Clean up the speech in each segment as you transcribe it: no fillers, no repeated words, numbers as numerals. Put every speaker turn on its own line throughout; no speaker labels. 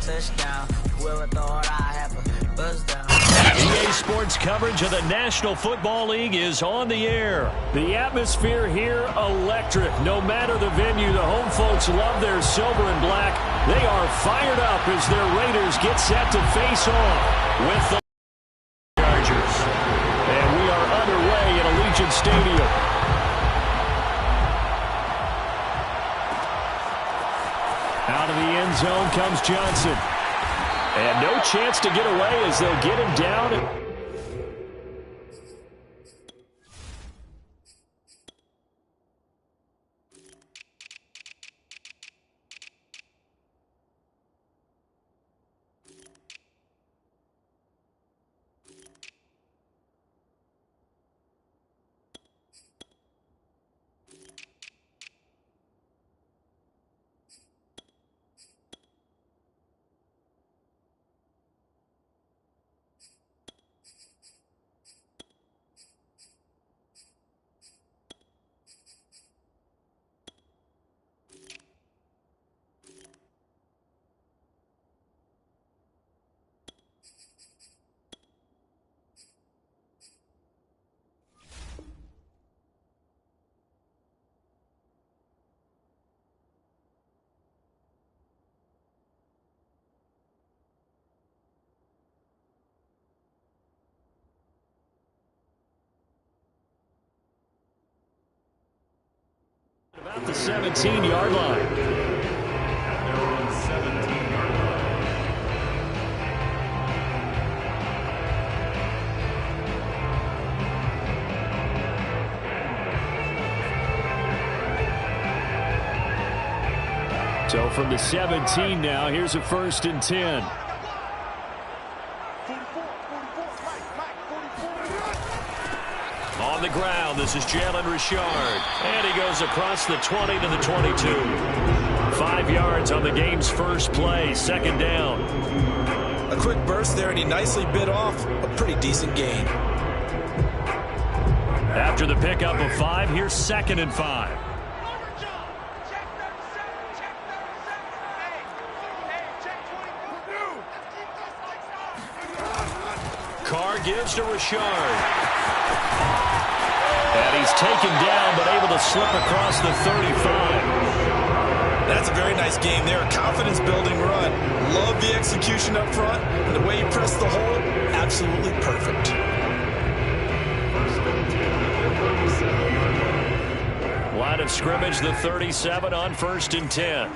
touchdown. Whoever thought I have a buzz down.
EA Sports coverage of the National Football League is on the air. The atmosphere here, electric. No matter the venue, the home folks love their silver and black. They are fired up as their Raiders get set to face off with the Chargers. And we are underway at Allegiant Stadium. Out of the end zone comes Johnson. And no chance to get away as they'll get him down. About the 17-yard line. They're on the 17-yard line. So from the 17 now, here's a 1st and 10. On the ground, this is Jalen Richard. And he goes across the 20 to the 22. 5 yards on the game's first play, 2nd down.
A quick burst there, and he nicely bit off a pretty decent gain.
After the pickup of 5, here's 2nd and 5. Carr gives to Richard. And he's taken down, but able to slip across the 35.
That's a very nice game there. A confidence-building run. Love the execution up front. And the way he pressed the hole, absolutely perfect.
Line of scrimmage, the 37 on 1st and 10.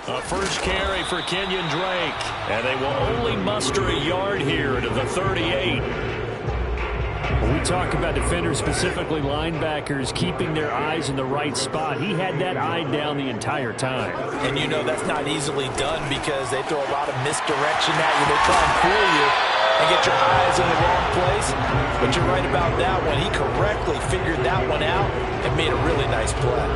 A first carry for Kenyon Drake. And they will only muster a yard here to the 38.
When we talk about defenders, specifically linebackers, keeping their eyes in the right spot, he had that eye down the entire time.
And you know that's not easily done because they throw a lot of misdirection at you. They try and fool you and get your eyes in the wrong place. But you're right about that one. He correctly figured that one out and made a really nice play.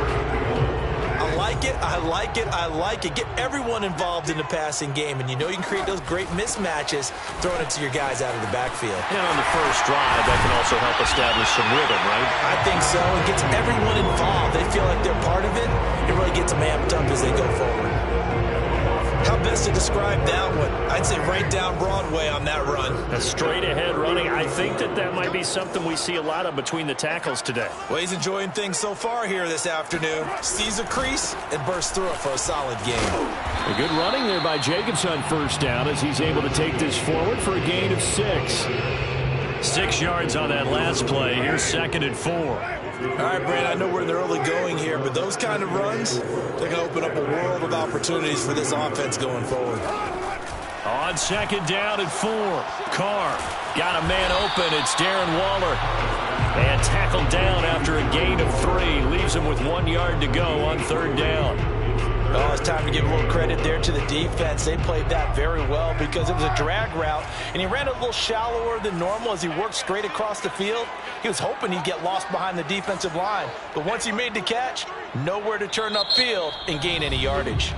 I like it, I like it, I like it. Get everyone involved in the passing game, and you know you can create those great mismatches throwing it to your guys out of the backfield.
And on the first drive, that can also help establish some rhythm, right?
I think so. It gets everyone involved. They feel like they're part of it. It really gets them amped up as they go forward. How best to describe that one? I'd say right down Broadway on that run.
A straight-ahead running. I think that might be something we see a lot of between the tackles today.
Well, he's enjoying things so far here this afternoon. Sees a crease and bursts through it for a solid game.
A good running there by Jacobs on 1st down as he's able to take this forward for a gain of 6.
6 yards on that last play. Here's 2nd and 4.
All right, Brandon, I know we're in the early going here, but those kind of runs, they're going to open up a world of opportunities for this offense going forward.
On 2nd down and 4, Carr got a man open. It's Darren Waller. And tackled down after a gain of 3. Leaves him with 1 yard to go on 3rd down.
Oh, it's time to give a little credit there to the defense. They played that very well because it was a drag route, and he ran a little shallower than normal as he worked straight across the field. He was hoping he'd get lost behind the defensive line, but once he made the catch, nowhere to turn upfield and gain any yardage.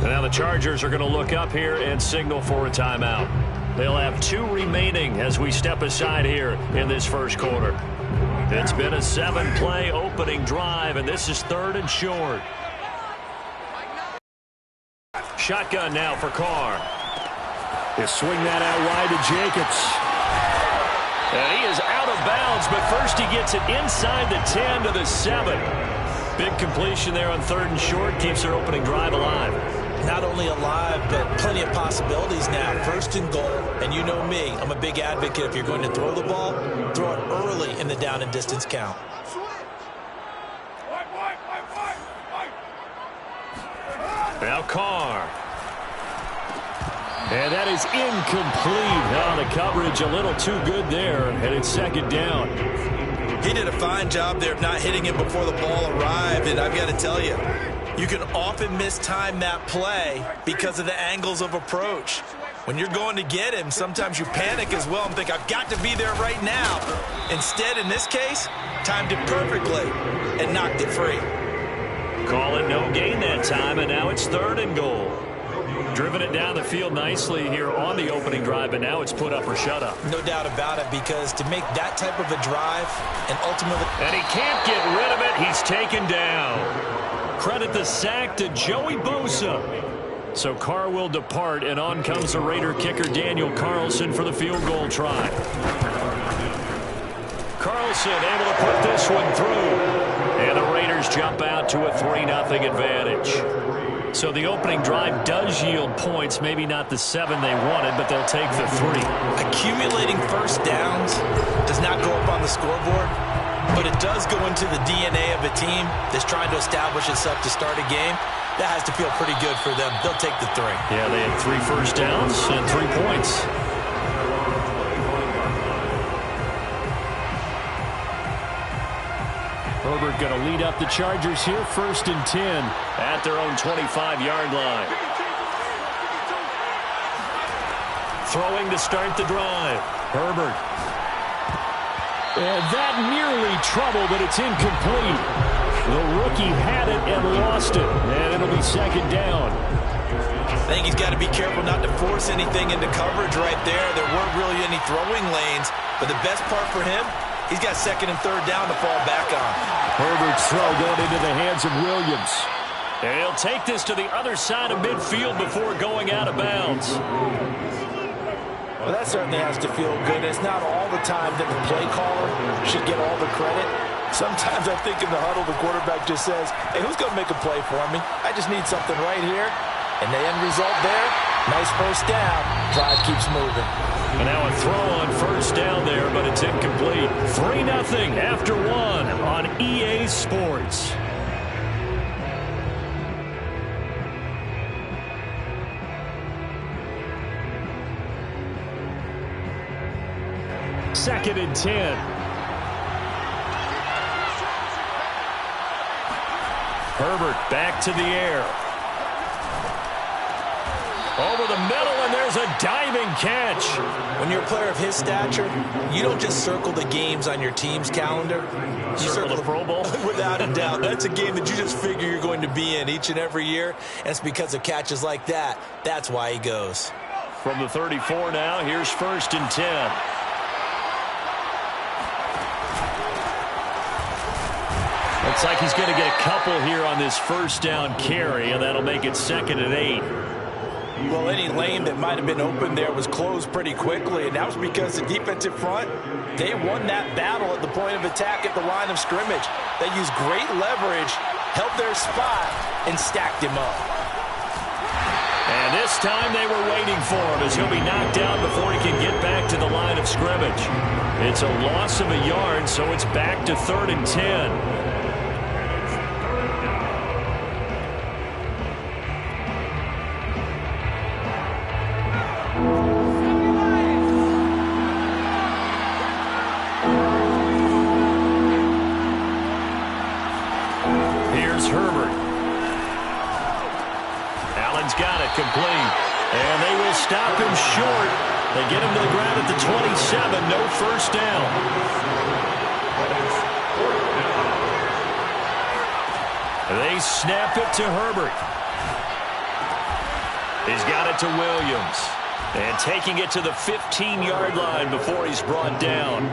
And now the Chargers are going to look up here and signal for a timeout. They'll have 2 remaining as we step aside here in this first quarter. It's been a 7-play opening drive, and this is 3rd and short. shotgun now for Carr. They swing that out wide to Jacobs. And he is out of bounds, but first he gets it inside the 10 to the 7. Big completion there on 3rd and short. Keeps their opening drive alive.
Not only alive, but plenty of possibilities now. 1st and goal, and you know me, I'm a big advocate. If you're going to throw the ball, throw it early in the down and distance count.
Now Carr. And that is incomplete. Oh, the coverage a little too good there, and it's 2nd down.
He did a fine job there of not hitting it before the ball arrived, and I've got to tell you, you can often mistime that play because of the angles of approach. When you're going to get him, sometimes you panic as well and think, I've got to be there right now. Instead, in this case, timed it perfectly and knocked it free.
Call it no gain that time, and now it's 3rd and goal. Driven it down the field nicely here on the opening drive, but now it's put up or shut up.
No doubt about it, because to make that type of a drive and ultimately...
And he can't get rid of it. He's taken down. Credit the sack to Joey Bosa. So Carr will depart, and on comes the Raider kicker Daniel Carlson for the field goal try. Carlson able to put this one through. And the Raiders jump out to a 3-0 advantage. So the opening drive does yield points, maybe not the 7 they wanted, but they'll take the 3.
Accumulating first downs does not go up on the scoreboard, but it does go into the DNA of a team that's trying to establish itself to start a game. That has to feel pretty good for them. They'll take the 3.
Yeah, they had 3 first downs and 3 points. Herbert going to lead up the Chargers here, 1st and 10 at their own 25-yard line. Throwing to start the drive. Herbert. And that nearly trouble, but it's incomplete. The rookie had it and lost it, and it'll be 2nd down.
I think he's got to be careful not to force anything into coverage right there. There weren't really any throwing lanes, but the best part for him, he's got 2nd and 3rd down to fall back on.
Herbert's throw going into the hands of Williams. And he'll take this to the other side of midfield before going out of bounds.
Well, that certainly has to feel good. It's not all the time that the play caller should get all the credit. Sometimes I think in the huddle, the quarterback just says, hey, who's going to make a play for me? I just need something right here. And the end result there, nice first down. Drive keeps moving.
And now a throw on 1st down there, but it's incomplete. 3-0 after 1 on EA Sports. Second and 10. Herbert back to the air. Over the middle, and there's a diving catch.
When you're a player of his stature, you don't just circle the games on your team's calendar. You
circle the Pro Bowl?
Without a doubt. That's a game that you just figure you're going to be in each and every year. And it's because of catches like that. That's why he goes.
From the 34 now, here's 1st and 10. Looks like he's going to get a couple here on this 1st down carry, and that'll make it 2nd and 8.
Well, any lane that might have been open there was closed pretty quickly, and that was because the defensive front, they won that battle at the point of attack at the line of scrimmage. They used great leverage, held their spot, and stacked him up.
And this time they were waiting for him as he'll be knocked down before he can get back to the line of scrimmage. It's a loss of a yard, so it's back to 3rd and 10. Complete. And they will stop him short. They get him to the ground at the 27. No 1st down. They snap it to Herbert. He's got it to Williams. And taking it to the 15-yard line before he's brought down.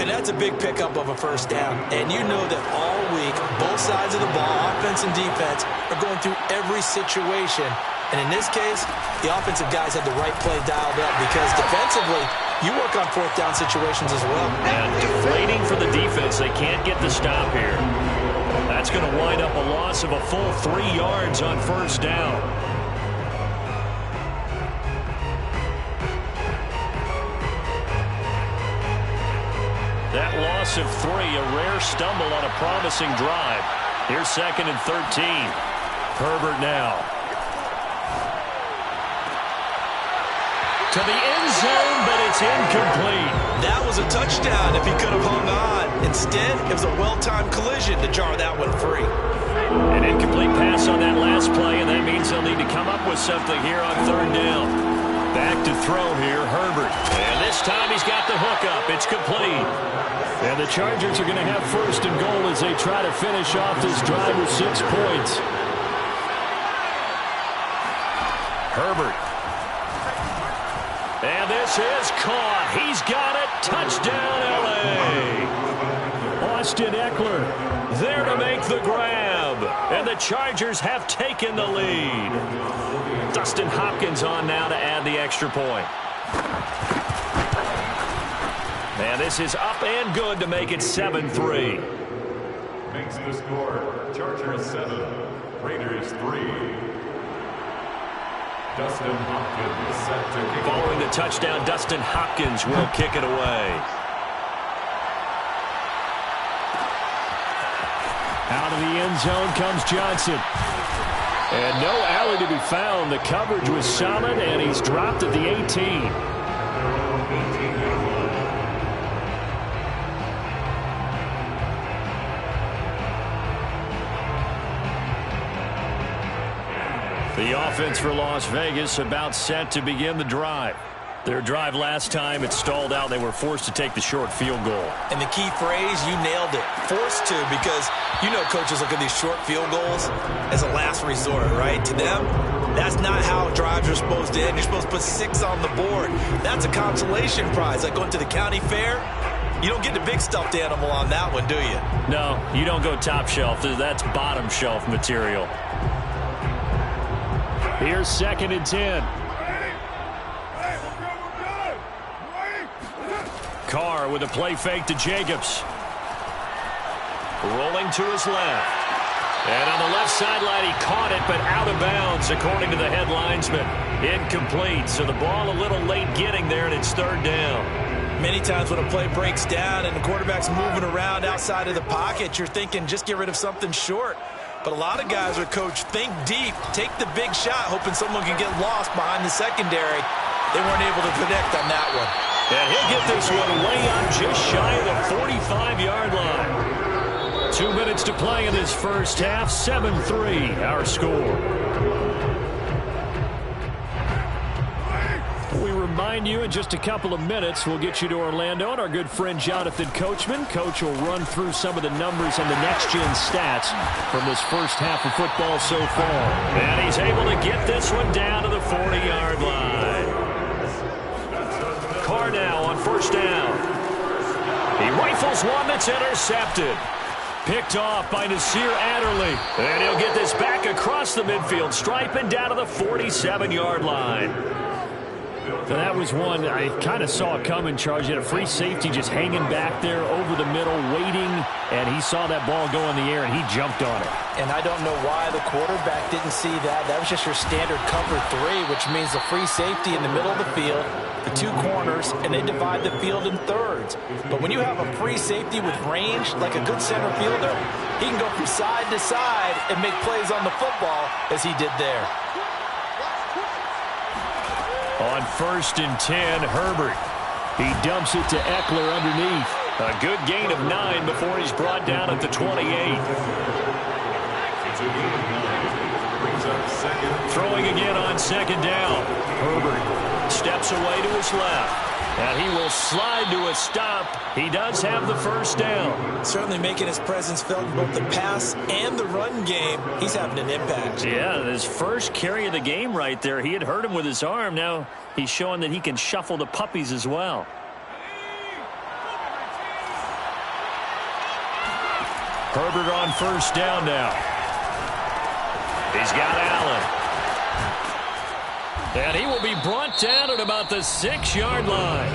And that's a big pickup of a 1st down. And you know that all week, both sides of the ball, offense and defense, are going through every situation And in this case, the offensive guys had the right play dialed up because defensively, you work on fourth down situations as well.
And deflating for the defense. They can't get the stop here. That's going to wind up a loss of a full 3 yards on first down. That loss of 3, a rare stumble on a promising drive. Here's 2nd and 13. Herbert now. To the end zone, but it's incomplete.
That was a touchdown if he could have hung on. Instead, it was a well-timed collision to jar that one free.
An incomplete pass on that last play, and that means they'll need to come up with something here on 3rd down. Back to throw here, Herbert. And this time he's got the hook up. It's complete. And the Chargers are going to have 1st and goal as they try to finish off this drive with 6 points. Herbert. And this is caught. He's got it. Touchdown, L.A. Austin Eckler there to make the grab. And the Chargers have taken the lead. Dustin Hopkins on now to add the extra point. And this is up and good to make it 7-3.
Makes the score Chargers 7, Raiders 3. Dustin Hopkins set to kick.
Following the touchdown, Dustin Hopkins will kick it away. Out of the end zone comes Johnson. And no alley to be found. The coverage was solid, and he's dropped at the 18. The offense for Las Vegas about set to begin the drive. Their drive last time, it stalled out. They were forced to take the short field goal.
And the key phrase, you nailed it. Forced to, because you know coaches look at these short field goals as a last resort, right? To them, that's not how drives are supposed to end. You're supposed to put 6 on the board. That's a consolation prize. Like going to the county fair, you don't get the big stuffed animal on that one, do you?
No, you don't go top shelf. That's bottom shelf material. Here's 2nd and 10. Carr with a play fake to Jacobs. Rolling to his left. And on the left sideline, he caught it, but out of bounds, according to the head linesman. Incomplete, so the ball a little late getting there, and it's 3rd down.
Many times when a play breaks down and the quarterback's moving around outside of the pocket, you're thinking just get rid of something short. But a lot of guys are coached, think deep, take the big shot, hoping someone can get lost behind the secondary. They weren't able to connect on that one.
And he'll get this one way up just shy of the 45-yard line. 2 minutes to play in this first half. 7-3, our score. We remind you in just a couple of minutes we'll get you to Orlando and our good friend Jonathan Coachman. Coach will run through some of the numbers and the next-gen stats from this first half of football so far. And he's able to get this one down to the 40-yard line. Carr now on 1st down. He rifles one that's intercepted. Picked off by Nasir Adderley. And he'll get this back across the midfield stripe and down to the 47-yard line. So that was one I kind of saw coming, Charge. He had a free safety just hanging back there over the middle, waiting, and he saw that ball go in the air, and he jumped on it.
And I don't know why the quarterback didn't see that. That was just your standard cover 3, which means the free safety in the middle of the field, the 2 corners, and they divide the field in thirds. But when you have a free safety with range, like a good center fielder, he can go from side to side and make plays on the football as he did there.
On 1st and 10, Herbert. He dumps it to Eckler underneath. A good gain of 9 before he's brought down at the 28. Throwing again on 2nd down. Herbert steps away to his left. And he will slide to a stop. He does have the 1st down.
Certainly making his presence felt in both the pass and the run game. He's having an impact.
Yeah, his first carry of the game right there. He had hurt him with his arm. Now he's showing that he can shuffle the puppies as well. Herbert on 1st down now. He's got Allen. And he will be brought down at about the 6-yard line.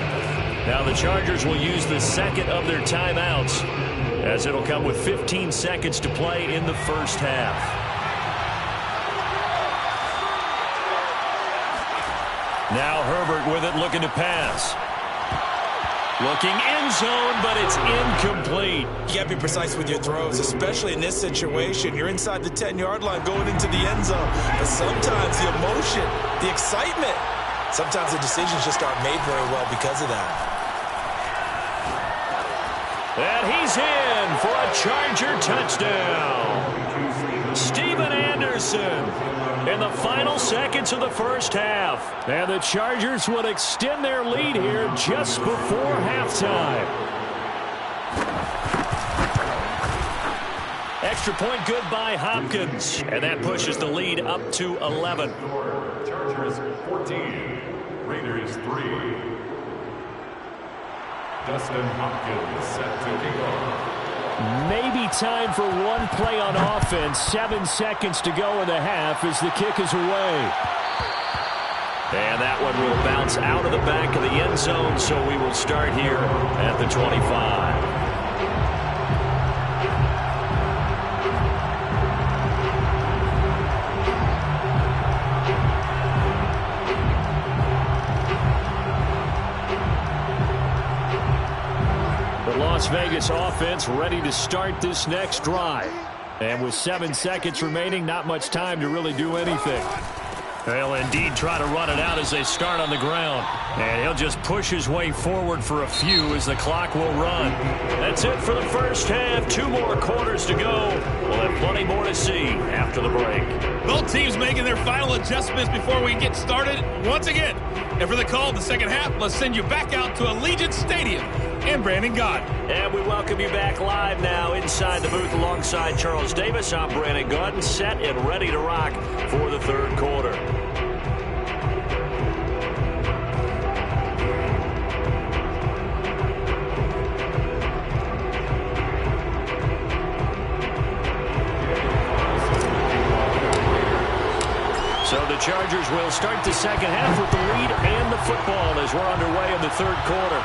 Now the Chargers will use the second of their timeouts, as it'll come with 15 seconds to play in the first half. Now Herbert with it, looking to pass. Looking end zone, but it's incomplete.
You got to be precise with your throws, especially in this situation. You're inside the 10-yard line going into the end zone. But sometimes the emotion, the excitement, sometimes the decisions just aren't made very well because of that.
And he's in for a Charger touchdown. Steven Anderson in the final seconds of the first half.
And the Chargers would extend their lead here just before halftime.
Extra point good by Hopkins. And that pushes the lead up to 11.
Chargers 14, Raiders 3. Dustin Hopkins set to kick off.
Maybe time for one play on offense. 7 seconds to go in the half as the kick is away.
And that one will bounce out of the back of the end zone, so we will start here at the 25.
Las Vegas offense ready to start this next drive. And with 7 seconds remaining, not much time to really do anything.
They'll indeed try to run it out as they start on the ground. And he'll just push his way forward for a few as the clock will run. That's it for the first half. 2 more quarters to go. We'll have plenty more to see after the break.
Both teams making their final adjustments before we get started once again. And for the call of the second half, let's send you back out to Allegiant Stadium and Brandon Gaudin.
And we welcome you back live now inside the booth alongside Charles Davis. I'm Brandon Gaudin, set and ready to rock for the third quarter. So the Chargers will start the second half with the lead and the football as we're underway in the third quarter.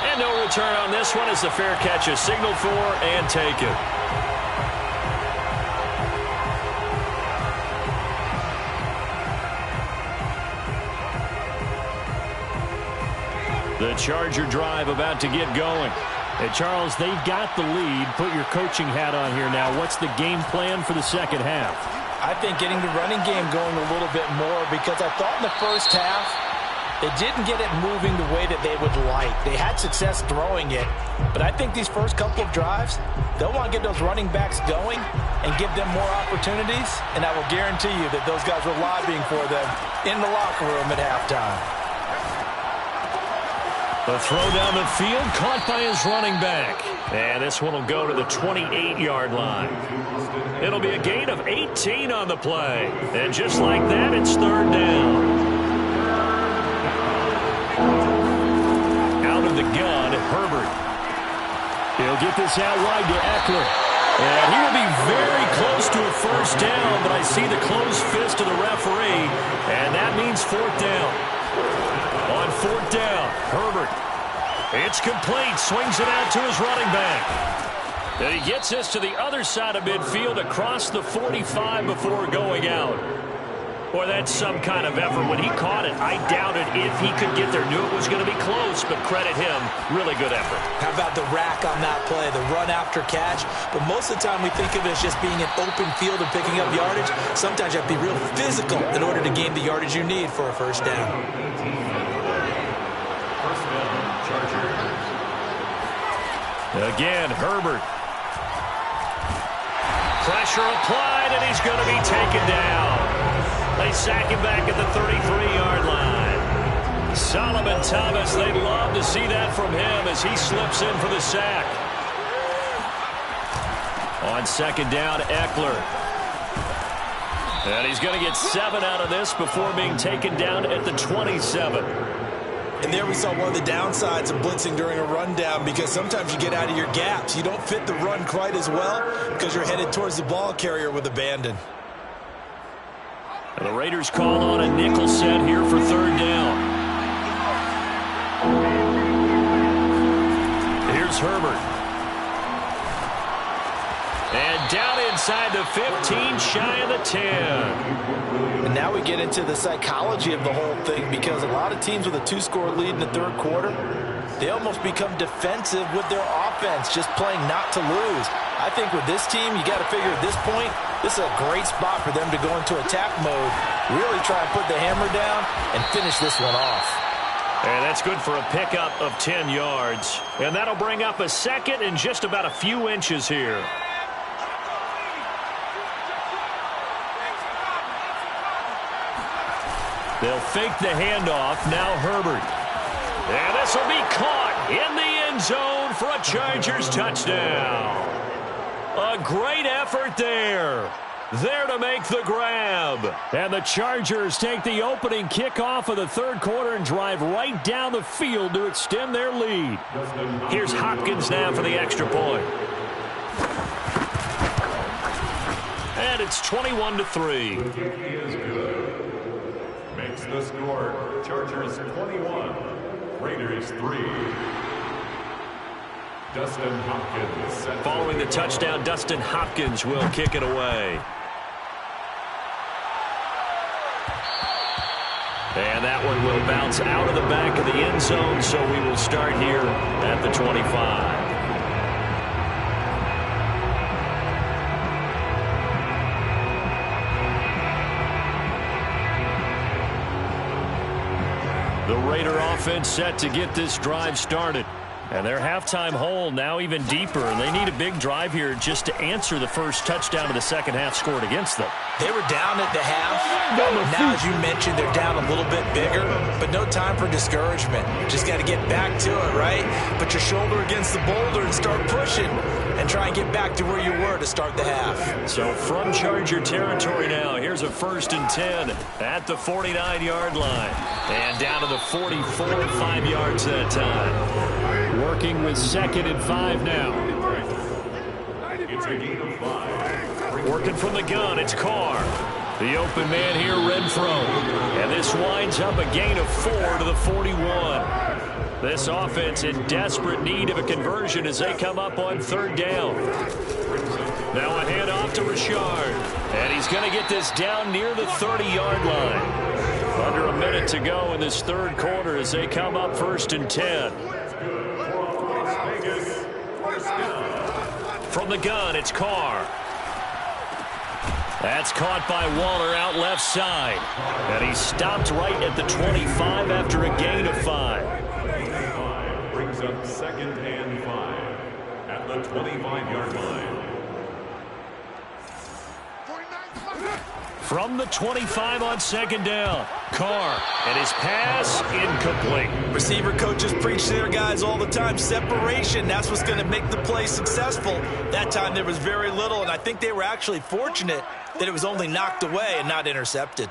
And no return on this one as the fair catch is signaled for and taken. The Charger drive about to get going.
And Charles, they've got the lead. Put your coaching hat on here now. What's the game plan for the second half?
I think getting the running game going a little bit more, because I thought in the first half they didn't get it moving the way that they would like. They had success throwing it, but I think these first couple of drives, they'll want to get those running backs going and give them more opportunities, and I will guarantee you that those guys were lobbying for them in the locker room at halftime.
The throw down the field caught by his running back. And this one will go to the 28-yard line. It'll be a gain of 18 on the play. And just like that, it's third down. Out of the gun, Herbert.
He'll get this out wide to Eckler.
And he will be very close to a first down, but I see the closed fist of the referee, and that means fourth down. On fourth down, Herbert. It's complete. Swings it out to his running back. And he gets this to the other side of midfield across the 45 before going out. Boy, that's some kind of effort. When he caught it, I doubted if he could get there. Knew it was going to be close, but credit him. Really good effort.
How about the rack on that play, the run after catch? But most of the time we think of it as just being an open field and picking up yardage. Sometimes you have to be real physical in order to gain the yardage you need for a first down.
First down, Chargers.
Again, Herbert. Pressure applied, and he's going to be taken down. They sack him back at the 33-yard line. Solomon Thomas, they'd love to see that from him as he slips in for the sack. On second down, Eckler. And he's going to get 7 out of this before being taken down at the 27.
And there we saw one of the downsides of blitzing during a rundown, because sometimes you get out of your gaps. You don't fit the run quite as well because you're headed towards the ball carrier with abandon.
The Raiders call on a nickel set here for third down. Here's Herbert. And down inside the 15, shy of the 10.
And now we get into the psychology of the whole thing, because a lot of teams with a 2-score lead in the third quarter, they almost become defensive with their offense, just playing not to lose. I think with this team, you got to figure at this point, this is a great spot for them to go into attack mode, really try and put the hammer down and finish this one off.
And that's good for a pickup of 10 yards. And that'll bring up a second and just about a few inches here. They'll fake the handoff. Now Herbert. And this will be caught in the end zone for a Chargers touchdown. A great effort there. There to make the grab. And the Chargers take the opening kickoff of the third quarter and drive right down the field to extend their lead. Here's Hopkins now for the extra point. And it's 21-3.
Makes the score Chargers 21, Raiders 3. Dustin Hopkins.
Following the touchdown, Dustin Hopkins will kick it away. And that one will bounce out of the back of the end zone, so we will start here at the 25. The Raider offense set to get this drive started. And their halftime hole now even deeper, and they need a big drive here just to answer the first touchdown of the second half scored against them.
They were down at the half. Now, as you mentioned, they're down a little bit bigger, but no time for discouragement. Just got to get back to it, right? Put your shoulder against the boulder and start pushing and try and get back to where you were to start the half.
So from Charger territory now, here's a 1st and 10 at the 49-yard line. And down to the 44, 5 yards that time.
Working with 2nd and 5 now.
It's a gain of 5.
Working from the gun, it's Carr. The open man here, Renfro. And this winds up a gain of 4 to the 41. This offense in desperate need of a conversion as they come up on third down. Now a handoff to Richard. And he's going to get this down near the 30-yard line. Under a minute to go in this third quarter as they come up 1st and 10. From the gun, it's Carr. That's caught by Waller out left side. And he stopped right at the 25 after a gain of 5.
Brings up 2nd and 5 at the 25-yard line.
From the 25 on 2nd down, Carr, and his pass incomplete.
Receiver coaches preach to their guys all the time. Separation, that's what's going to make the play successful. That time there was very little, and I think they were actually fortunate that it was only knocked away and not intercepted.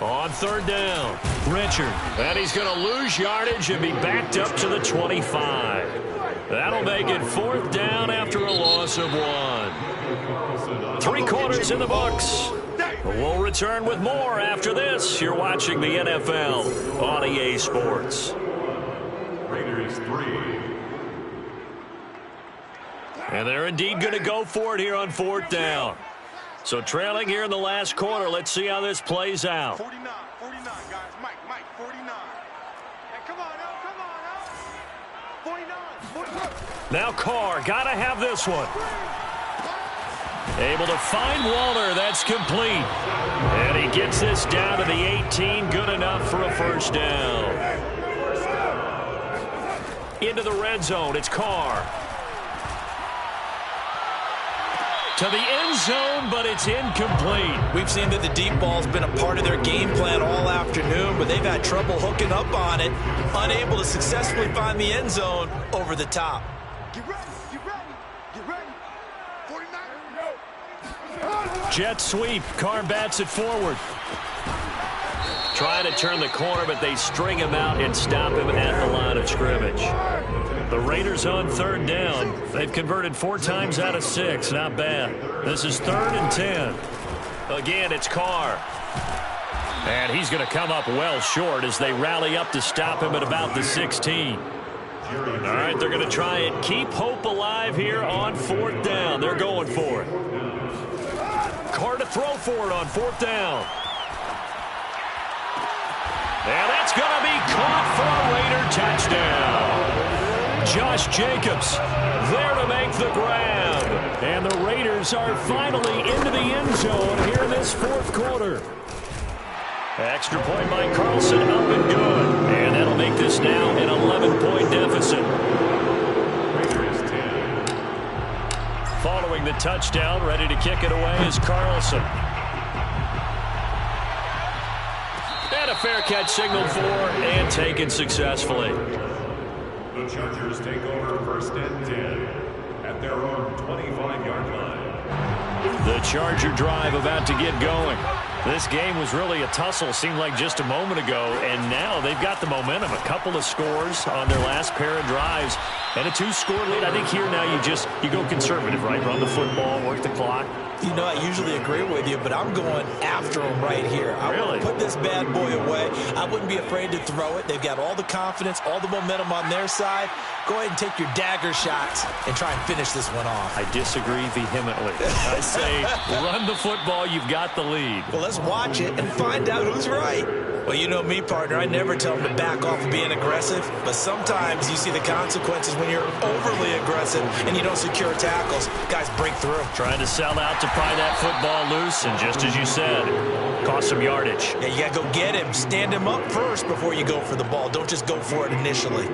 On third down, Richard, and he's going to lose yardage and be backed up to the 25. That'll make it 4th down after a loss of 1. 3 quarters in the books. We'll return with more after this. You're watching the NFL on EA Sports.
Raiders 3.
And they're indeed going to go for it here on 4th down. So trailing here in the last quarter, let's see how this plays out.
49, guys. Mike, 49. Hey, come on, now. 49.
Now Carr, got to have this one. Able to find Waller, that's complete. And he gets this down to the 18, good enough for a 1st down. Into the red zone, it's Carr. To the end zone, but it's incomplete.
We've seen that the deep ball's been a part of their game plan all afternoon, but they've had trouble hooking up on it, unable to successfully find the end zone over the top.
Get ready. 49.
Jet sweep, Carr bats it forward. Trying to turn the corner, but they string him out and stop him at the line of scrimmage. The Raiders on 3rd down. They've converted 4 times out of 6. Not bad. This is 3rd and 10. Again, it's Carr. And he's going to come up well short as they rally up to stop him at about the 16. All right, they're going to try and keep hope alive here on 4th down. They're going for it. Carr to throw for it on 4th down. And that's going to be caught for a Raider touchdown. Josh Jacobs there to make the grab.
And the Raiders are finally into the end zone here in this 4th quarter.
Extra point by Carlson, up and good. And that'll make this now an 11-point deficit.
Raiders 10.
Following the touchdown, ready to kick it away is Carlson. And a fair catch signaled for and taken successfully.
The Chargers take over 1st and 10 at their own 25-yard line.
The Charger drive about to get going. This game was really a tussle, seemed like just a moment ago, and now they've got the momentum. A couple of scores on their last pair of drives, and a 2-score lead. I think here now you go conservative, right? Run the football, work the clock.
You know, I usually agree with you, but I'm going after him right here. I want to put this bad boy away. I wouldn't be afraid to throw it. They've got all the confidence, all the momentum on their side. Go ahead and take your dagger shots and try and finish this one off.
I disagree vehemently. I say run the football. You've got the lead.
Well, let's watch it and find out who's right. Well, you know me, partner. I never tell them to back off of being aggressive, but sometimes you see the consequences when you're overly aggressive and you don't secure tackles. Guys break through.
Trying to sell out to pry that football loose, and just as you said, cost some yardage.
Yeah, you got to go get him. Stand him up first before you go for the ball. Don't just go for it initially.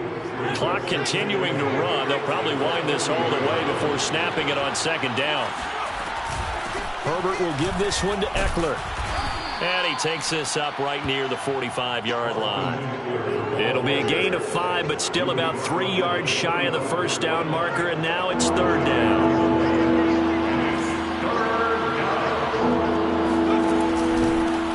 Clock continuing to run. They'll probably wind this all the way before snapping it on 2nd down.
Herbert will give this one to Eckler.
And he takes this up right near the 45-yard line. It'll be a gain of 5, but still about 3 yards shy of the 1st down marker, and now it's 3rd down.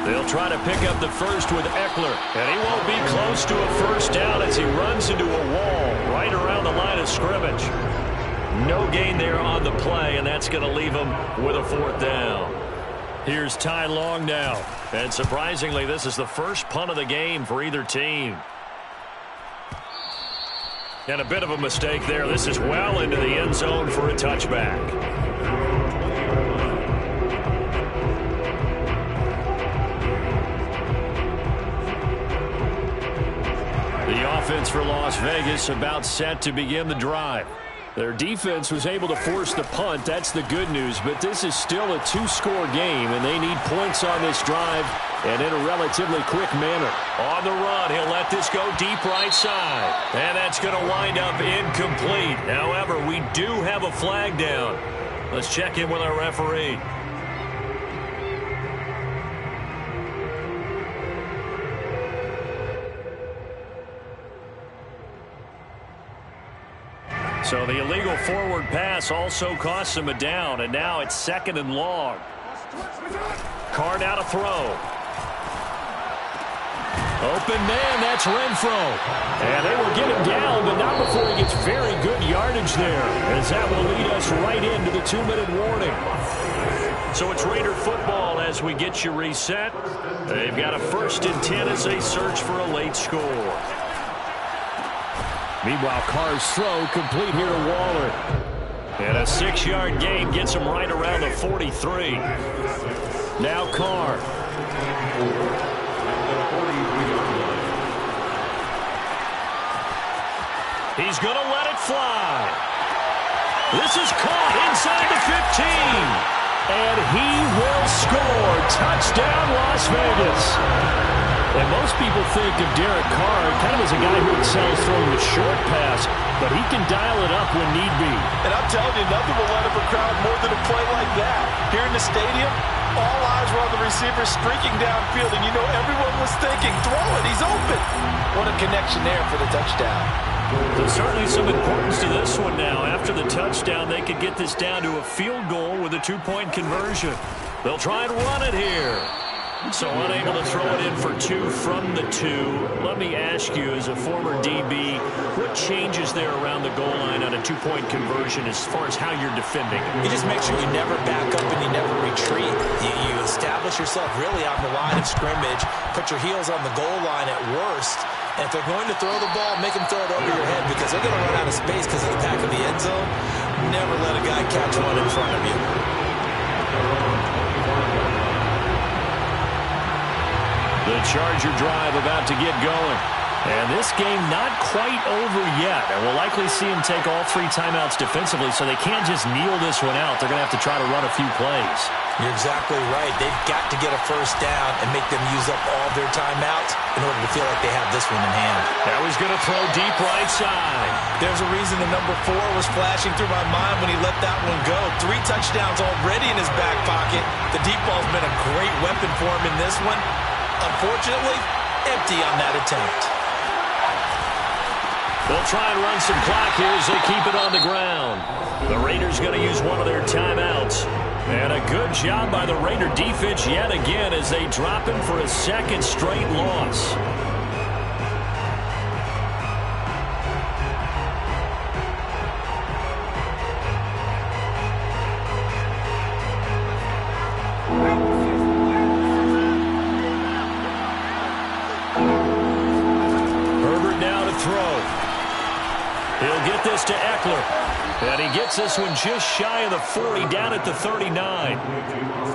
They'll try to pick up the first with Eckler, and he won't be close to a 1st down as he runs into a wall right around the line of scrimmage. No gain there on the play, and that's going to leave him with a 4th down. Here's Ty Long now, and surprisingly, this is the first punt of the game for either team. And a bit of a mistake there. This is well into the end zone for a touchback. The offense for Las Vegas about set to begin the drive.
Their defense was able to force the punt. That's the good news. But this is still a 2-score game, and they need points on this drive and in a relatively quick manner.
On the run, he'll let this go deep right side. And that's going to wind up incomplete. However, we do have a flag down. Let's check in with our referee. So the illegal forward pass also costs him a down, and now it's 2nd and long. Carr now to throw. Open man, that's Renfro. And they will get him down, but not before he gets very good yardage there, as that will lead us right into the 2-minute warning. So it's Raider football as we get you reset. They've got a 1st and 10 as they search for a late score.
Meanwhile, Carr's throw complete here to Waller.
And a 6-yard gain gets him right around the 43. Now Carr. He's going to let it fly. This is caught inside the 15. And he will score. Touchdown, Las Vegas. And most people think of Derek Carr kind of as a guy who excels throwing the short pass, but he can dial it up when need be.
And I'm telling you, nothing will light up a crowd more than a play like that. Here in the stadium, all eyes were on the receiver streaking downfield, and you know everyone was thinking, throw it, he's open. What a connection there for the touchdown.
There's certainly some importance to this one now. After the touchdown, they could get this down to a field goal with a 2-point conversion. They'll try and run it here. So unable to throw it in for 2 from the 2. Let me ask you, as a former DB, what changes there around the goal line on a 2-point conversion as far as how you're defending?
You just make sure you never back up and you never retreat. You establish yourself really on the line of scrimmage, put your heels on the goal line at worst, and if they're going to throw the ball, make them throw it over your head because they're going to run out of space because of the back of the end zone. Never let a guy catch one in front of you.
The Charger drive about to get going. And this game not quite over yet. And we'll likely see him take all 3 timeouts defensively, so they can't just kneel this one out. They're going to have to try to run a few plays.
You're exactly right. They've got to get a first down and make them use up all their timeouts in order to feel like they have this one in hand.
That was going to throw deep right side.
There's a reason the number 4 was flashing through my mind when he let that one go. 3 touchdowns already in his back pocket. The deep ball's been a great weapon for him in this one. Unfortunately, empty on that attempt.
They'll try and run some clock here as they keep it on the ground. The Raiders going to use one of their timeouts. And a good job by the Raider defense yet again as they drop him for a 2nd straight loss. Herbert now to throw. He'll get this to Eckler. And he gets this one just shy of the 40, down at the 39.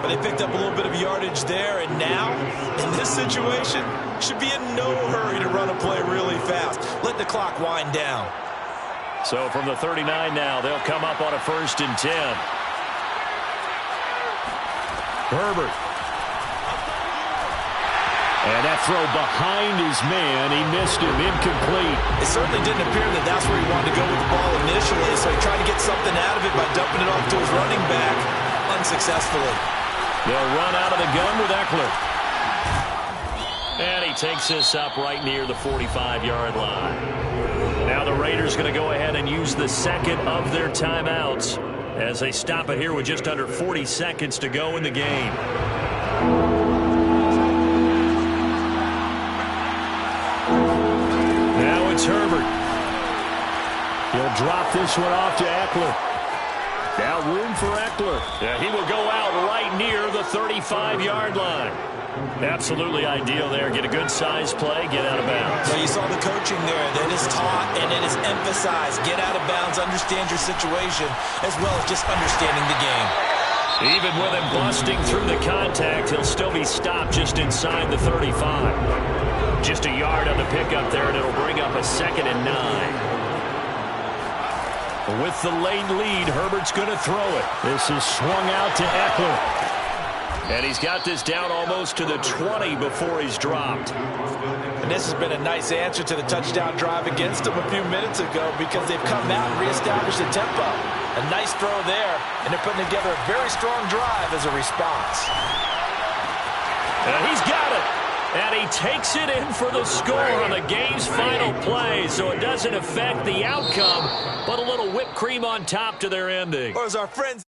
But they picked up a little bit of yardage there, and now, in this situation, should be in no hurry to run a play really fast. Let the clock wind down.
So from the 39 now, they'll come up on a 1st and 10. Herbert. And that throw behind his man, he missed him, incomplete.
It certainly didn't appear that that's where he wanted to go with the ball initially, so he tried to get something out of it by dumping it off to his running back, unsuccessfully.
They'll run out of the gun with Eckler. And he takes this up right near the 45-yard line. Now the Raiders going to go ahead and use the 2nd of their timeouts as they stop it here with just under 40 seconds to go in the game. Now it's Herbert. He'll drop this one off to Eckler. Now room for Eckler. Yeah, he will go out right near the 35-yard line. Absolutely ideal there. Get a good size play, get out of bounds.
Well, you saw the coaching there. That is taught and it is emphasized. Get out of bounds, understand your situation, as well as just understanding the game.
Even with him busting through the contact, he'll still be stopped just inside the 35. Just a yard on the pickup there, and it'll bring up a 2nd and 9. With the late lead, Herbert's going to throw it. This is swung out to Eckler. And he's got this down almost to the 20 before he's dropped.
And this has been a nice answer to the touchdown drive against them a few minutes ago because they've come out and reestablished the tempo. A nice throw there, and they're putting together a very strong drive as a response.
And he's got it. And he takes it in for the score on the game's final play, so it doesn't affect the outcome, but a little whipped cream on top to their ending.
Or as our friends